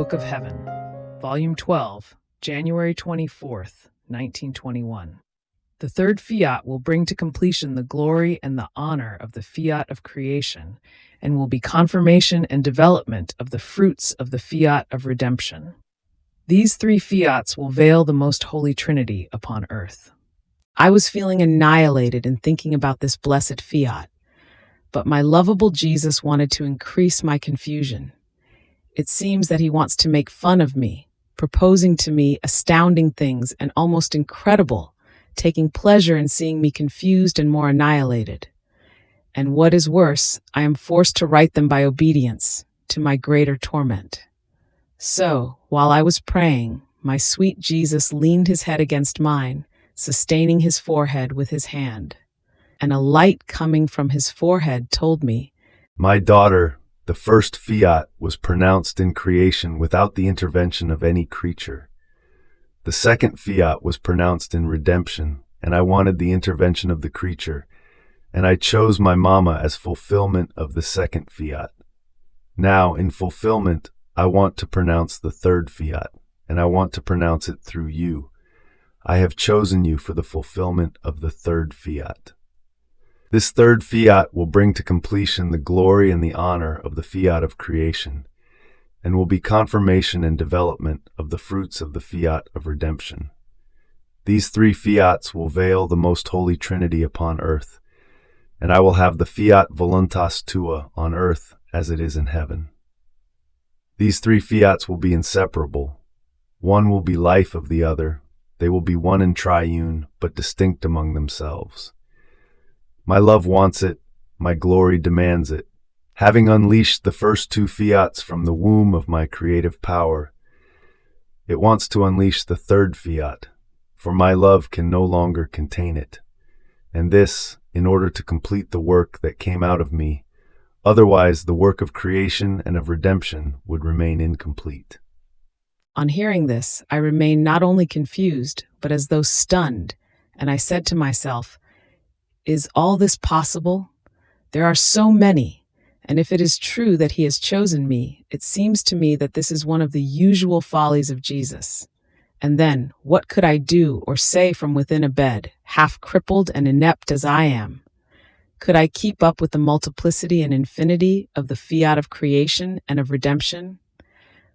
Book of Heaven, Volume 12, January 24th, 1921. The third fiat will bring to completion the glory and the honor of the Fiat of Creation, and will be confirmation and development of the fruits of the Fiat of Redemption. These three fiats will veil the Most Holy Trinity upon earth. I was feeling annihilated in thinking about this blessed fiat, but my lovable Jesus wanted to increase my confusion. It seems that he wants to make fun of me, proposing to me astounding things and almost incredible, taking pleasure in seeing me confused and more annihilated. And what is worse, I am forced to write them by obedience, to my greater torment. So, while I was praying, my sweet Jesus leaned his head against mine, sustaining his forehead with his hand. And a light coming from his forehead told me, "My daughter, the first fiat was pronounced in creation without the intervention of any creature. The second fiat was pronounced in redemption, and I wanted the intervention of the creature, and I chose my mama as fulfillment of the second fiat. Now, in fulfillment, I want to pronounce the third fiat, and I want to pronounce it through you. I have chosen you for the fulfillment of the third fiat. This third fiat will bring to completion the glory and the honor of the Fiat of Creation, and will be confirmation and development of the fruits of the Fiat of Redemption. These three fiats will veil the Most Holy Trinity upon earth, and I will have the Fiat Voluntas Tua on earth as it is in heaven. These three fiats will be inseparable. One will be life of the other. They will be one and triune, but distinct among themselves. My love wants it, my glory demands it. Having unleashed the first two fiats from the womb of my creative power, it wants to unleash the third fiat, for my love can no longer contain it. And this, in order to complete the work that came out of me, otherwise the work of creation and of redemption would remain incomplete." On hearing this, I remained not only confused, but as though stunned, and I said to myself, "Is all this possible? There are so many, and if it is true that he has chosen me, it seems to me that this is one of the usual follies of Jesus. And then, what could I do or say from within a bed, half crippled and inept as I am? Could I keep up with the multiplicity and infinity of the Fiat of Creation and of Redemption?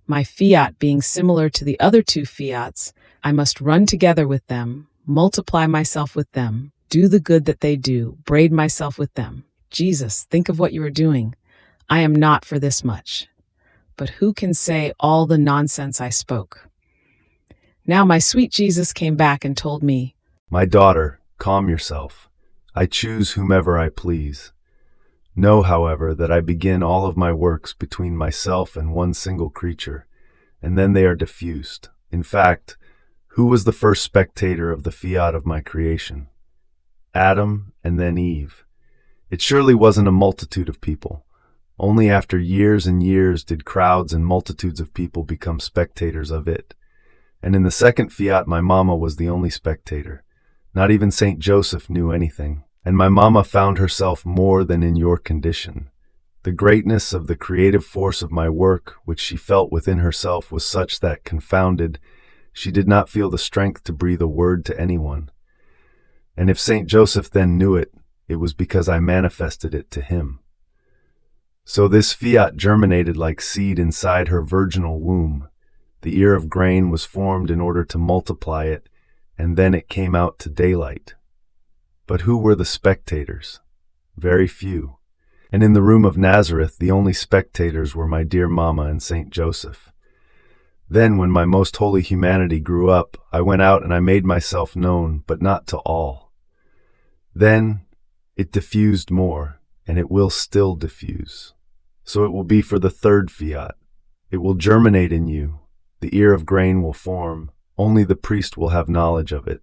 My fiat being similar to the other two fiats, I must run together with them, multiply myself with them, do the good that they do, braid myself with them. Jesus, think of what you are doing. I am not for this much. But who can say all the nonsense I spoke?" Now my sweet Jesus came back and told me, "My daughter, calm yourself. I choose whomever I please. Know, however, that I begin all of my works between myself and one single creature, and then they are diffused. In fact, who was the first spectator of the fiat of my creation? Adam and then Eve. It surely wasn't a multitude of people. Only after years and years did crowds and multitudes of people become spectators of it. And in the second fiat, my mama was the only spectator. Not even Saint Joseph knew anything. And my mama found herself more than in your condition. The greatness of the creative force of my work, which she felt within herself, was such that, confounded, she did not feel the strength to breathe a word to anyone. And if Saint Joseph then knew it, it was because I manifested it to him. So this fiat germinated like seed inside her virginal womb. The ear of grain was formed in order to multiply it, and then it came out to daylight. But who were the spectators? Very few. And in the room of Nazareth, the only spectators were my dear Mama and Saint Joseph. Then, when my most holy humanity grew up, I went out and I made myself known, but not to all. Then, it diffused more, and it will still diffuse. So it will be for the third fiat. It will germinate in you. The ear of grain will form. Only the priest will have knowledge of it.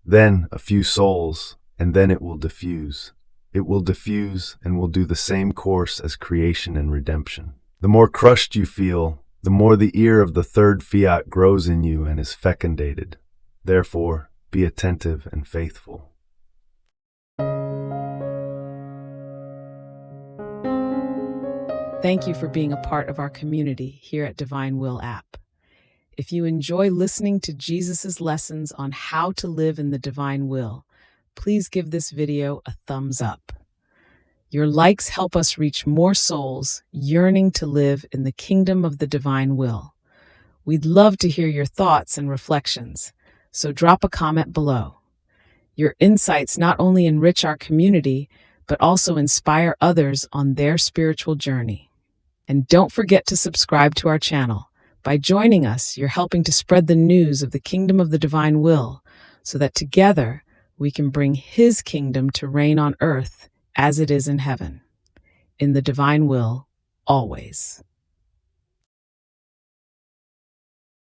Then, a few souls, and then it will diffuse. It will diffuse and will do the same course as creation and redemption. The more crushed you feel, the more the ear of the third fiat grows in you and is fecundated. Therefore, be attentive and faithful. Thank you for being a part of our community here at Divine Will app. If you enjoy listening to Jesus' lessons on how to live in the divine will, please give this video a thumbs up. Your likes help us reach more souls yearning to live in the kingdom of the divine will. We'd love to hear your thoughts and reflections, so drop a comment below. Your insights not only enrich our community, but also inspire others on their spiritual journey. And don't forget to subscribe to our channel. By joining us, you're helping to spread the news of the kingdom of the divine will, so that together we can bring His kingdom to reign on earth as it is in heaven. In the divine will, always.